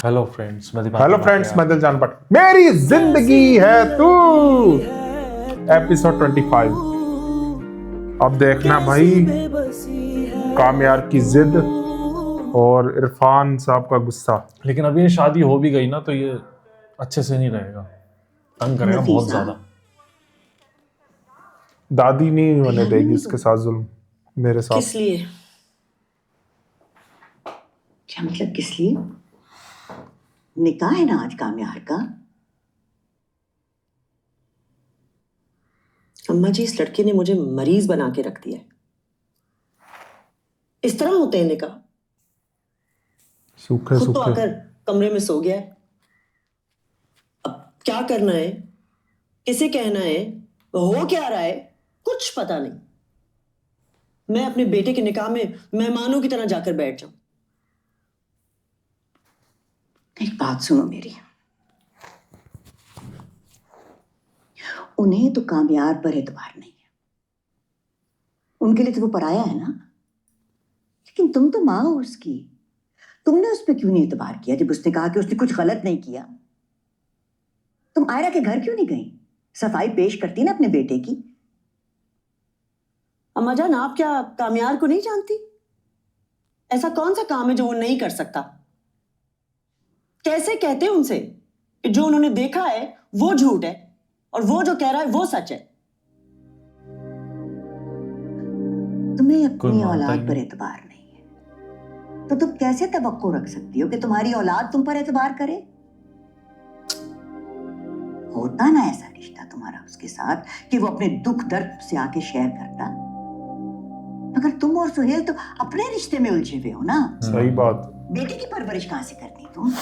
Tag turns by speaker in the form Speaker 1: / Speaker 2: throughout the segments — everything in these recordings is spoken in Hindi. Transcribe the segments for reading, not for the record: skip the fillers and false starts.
Speaker 1: हेलो फ्रेंड्स,
Speaker 2: मैं दिलजान भट्ट। मेरी जिंदगी है तू, एपिसोड 25। अब देखना भाई, कामयार की जिद और इरफान साहब का गुस्सा।
Speaker 1: लेकिन अभी ये शादी हो भी गई ना, तो ये अच्छे से नहीं रहेगा, तंग करेगा बहुत ज्यादा।
Speaker 2: दादी नहीं होने देगी इसके साथ जुल्म, मेरे साथ।
Speaker 3: किस लिए?
Speaker 4: क्या मतलब किस लिए? निकाह है ना आज कामयार का।
Speaker 3: अम्मा जी, इस लड़के ने मुझे मरीज बना के रख दिया है। इस तरह होते हैं निकाह?
Speaker 2: सूखे
Speaker 3: खुद तो
Speaker 2: सूखे
Speaker 3: आकर कमरे में सो गया है। अब क्या करना है, किसे कहना है, हो क्या रहा है, कुछ पता नहीं। मैं अपने बेटे के निकाह में मेहमानों की तरह जाकर बैठ जाऊं।
Speaker 4: एक बात सुनो मेरी, उन्हें तो कामयार पर एतबार नहीं है, उनके लिए तो वो पराया है ना। लेकिन तुम तो माँ हो उसकी, तुमने उस पर क्यों नहीं एतबार किया जब उसने कहा कि उसने कुछ गलत नहीं किया? तुम आयरा के घर क्यों नहीं गई, सफाई पेश करती ना अपने बेटे की।
Speaker 3: अम्मा जान, आप क्या कामयार को नहीं जानती? ऐसा कौन सा काम है जो वो नहीं कर सकता? कैसे कहते हैं उनसे कि जो उन्होंने देखा है वो झूठ है और वो जो कह रहा है वो सच है?
Speaker 4: तुम्हें
Speaker 1: कोई
Speaker 4: अपनी
Speaker 1: मानता ही
Speaker 4: औलाद पर
Speaker 1: नहीं।
Speaker 4: एतबार नहीं है, तो तुम कैसे तवक्को रख सकती हो कि तुम्हारी औलाद तुम पर एतबार करे? होता ना ऐसा रिश्ता तुम्हारा उसके साथ कि वो अपने दुख दर्द से आके शेयर करता। मगर तुम और सुहेल तो अपने रिश्ते में उलझे हुए हो ना।
Speaker 2: सही बात।
Speaker 4: बेटे की परवरिश कहां से करनी तुम?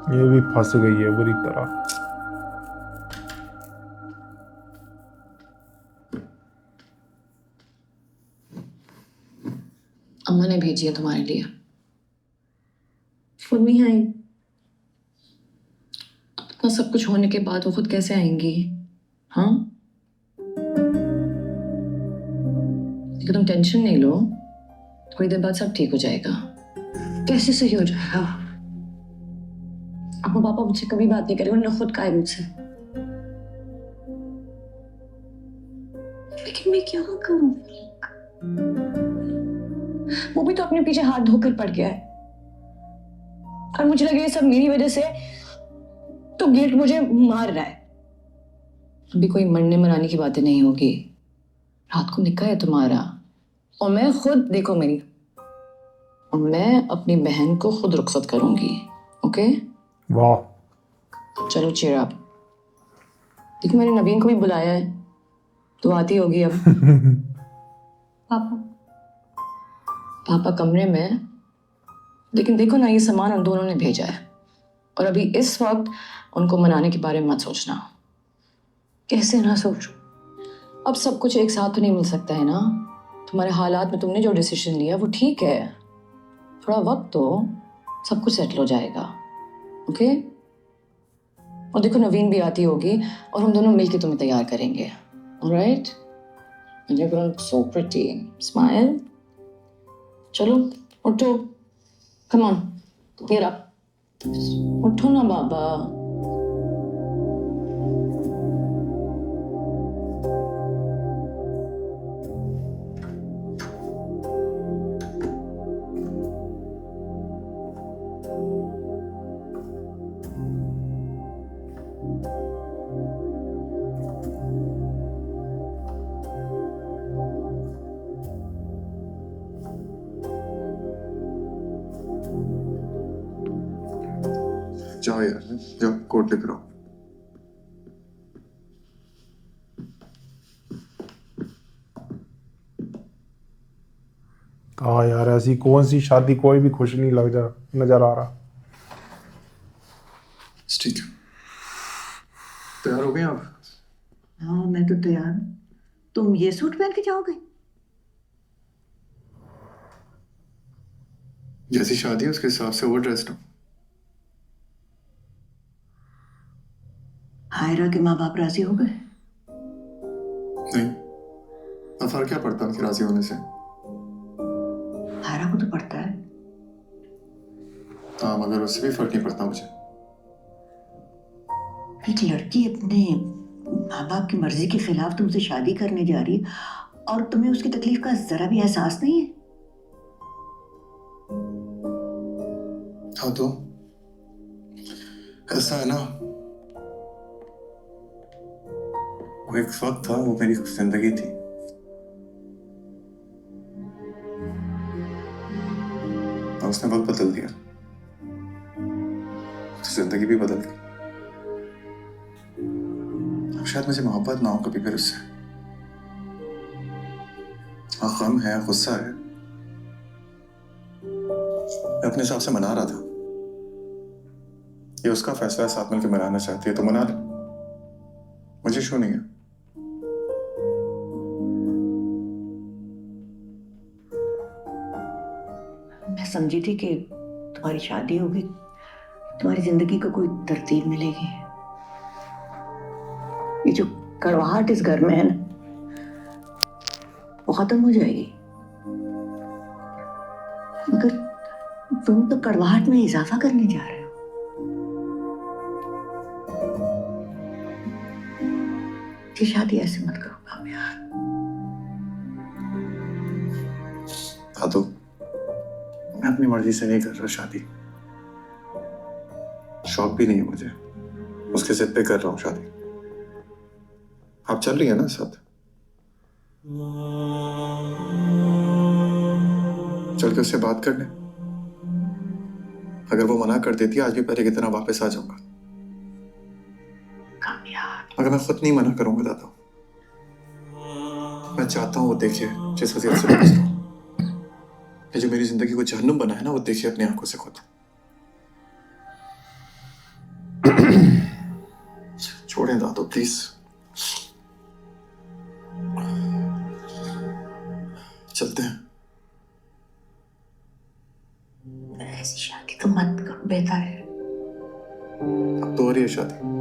Speaker 2: ये भी फंस गई है बुरी तरह।
Speaker 5: अम्मा ने भेजी है तुम्हारे लिए।
Speaker 3: मम्मी आई?
Speaker 5: इतना सब कुछ होने के बाद वो खुद कैसे आएंगी? हाँ, लेकिन तुम टेंशन नहीं लो, थोड़ी देर बाद सब ठीक हो जाएगा।
Speaker 4: कैसे सही हो जाएगा?
Speaker 5: आपको पापा मुझसे कभी बात नहीं करेंगे, उन्होंने खुद कहा है मुझसे।
Speaker 4: लेकिन मैं क्या करूं?
Speaker 5: वो भी तो अपने पीछे हाथ धोकर पड़ गया है और मुझे लगे ये सब मेरी वजह से, तो गिल्ट मुझे मार रहा है। अभी कोई मरने मराने की बातें नहीं होगी। रात को निकाह है तुम्हारा, और मैं खुद, देखो मेरी, और मैं अपनी बहन को खुद रुखसत करूंगी। ओके?
Speaker 2: वाह।
Speaker 5: चलो चेयर अप। देखो मैंने नवीन को भी बुलाया है, तो आती होगी अब। पापा पापा कमरे में, लेकिन देखो ना, ये सामान उन दोनों ने भेजा है और अभी इस वक्त उनको मनाने के बारे में मत सोचना।
Speaker 4: कैसे ना सोचूं?
Speaker 5: अब सब कुछ एक साथ तो नहीं मिल सकता है ना। तुम्हारे हालात में तुमने जो डिसीजन लिया वो ठीक है, थोड़ा वक्त दो, सब कुछ सेटल हो जाएगा। ओके? और देखो नवीन भी आती होगी और हम दोनों मिलके तुम्हें तैयार करेंगे। Alright? And you're gonna look so pretty. Smile. चलो उठो, come on, get up. उठो ना बाबा।
Speaker 6: जाओ यार, जाओ कोट लेकर आओ।
Speaker 2: हाँ यार, ऐसी कौन सी शादी कोई भी खुश नहीं नजर आ रहा।
Speaker 6: ठीक है, तैयार हो गए आप?
Speaker 4: हाँ मैं तो तैयार हूँ। तुम ये सूट पहन के जाओगे?
Speaker 6: जैसी शादी है उसके हिसाब से वो ड्रेस हूँ।
Speaker 4: हायरा के माँ बाप राजी हो गए?
Speaker 6: नहीं, अब फर्क क्या पड़ता उनके राजी होने से?
Speaker 4: हायरा को तो पड़ता है।
Speaker 6: हाँ, मगर उससे भी फर्क नहीं पड़ता मुझे।
Speaker 4: एक लड़की अपने माँ बाप की मर्जी के खिलाफ तुमसे शादी करने जा रही है और तुम्हें उसकी तकलीफ का जरा भी एहसास नहीं है?
Speaker 6: हाँ तो ऐसा है ना, वो एक वक्त था, वो मेरी जिंदगी थी। और उसने वक्त बदल दिया तो जिंदगी भी बदल गई। अब शायद मुझे मोहब्बत ना हो कभी फिर उससे। हाँ, गम है, गुस्सा है। मैं अपने हिसाब से मना रहा था। ये उसका फैसला है, साथ मिलकर मनाना चाहती है तो मना ले, मुझे शो नहीं है।
Speaker 4: मैं समझी थी कि तुम्हारी शादी होगी, तुम्हारी जिंदगी को कोई तरतीब मिलेगी। ये जो कड़वाहट इस घर में है ना, वो खत्म हो जाएगी। मगर तुम तो कड़वाहट में इजाफा करने जा रहे हो। ये शादी ऐसे मत करो कामयार।
Speaker 6: हाँ तो मैं अपनी मर्जी से नहीं कर रहा शादी। शौक भी नहीं है मुझे, उसके जिद पे कर रहा हूँ शादी। आप चल रही है ना साथ? चल के उससे बात कर ले। अगर वो मना कर देती है, आज भी पहले की तरह वापस आ जाऊंगा।
Speaker 4: कामयार,
Speaker 6: अगर मैं खुद नहीं मना करूंगा दादा, मैं चाहता हूँ वो देखे जिस हसीयत से मैं गुजरा हूं। ये जो मेरी जिंदगी को जहन्नुम बना है ना, वो देखिए अपनी आंखों से खुद। छोड़ें दादो प्लीज। चलते हैं।
Speaker 4: ऐसी शादी तो मत करो, बेहतर है।
Speaker 6: अब तो हो रही है शादी।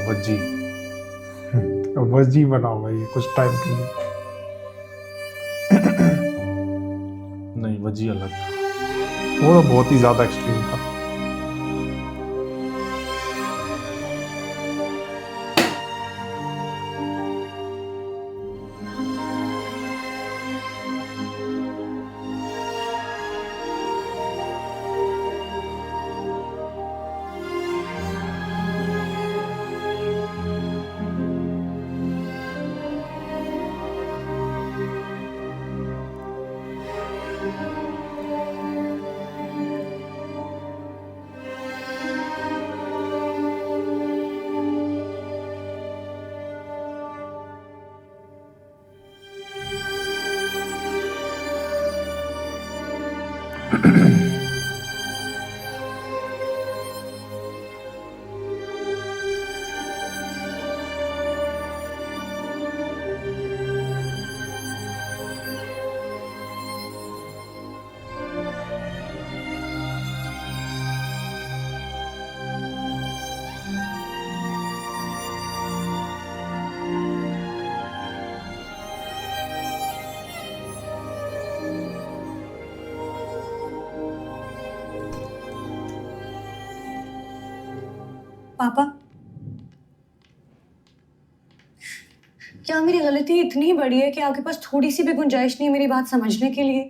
Speaker 2: वजी वजी बनाओ भाई कुछ टाइम के लिए।
Speaker 1: नहीं, वजी अलग था।
Speaker 2: वो तो बहुत ही ज्यादा एक्सट्रीम था।
Speaker 5: पापा, क्या मेरी गलती इतनी बड़ी है कि आपके पास थोड़ी सी भी गुंजाइश नहीं है मेरी बात समझने के लिए?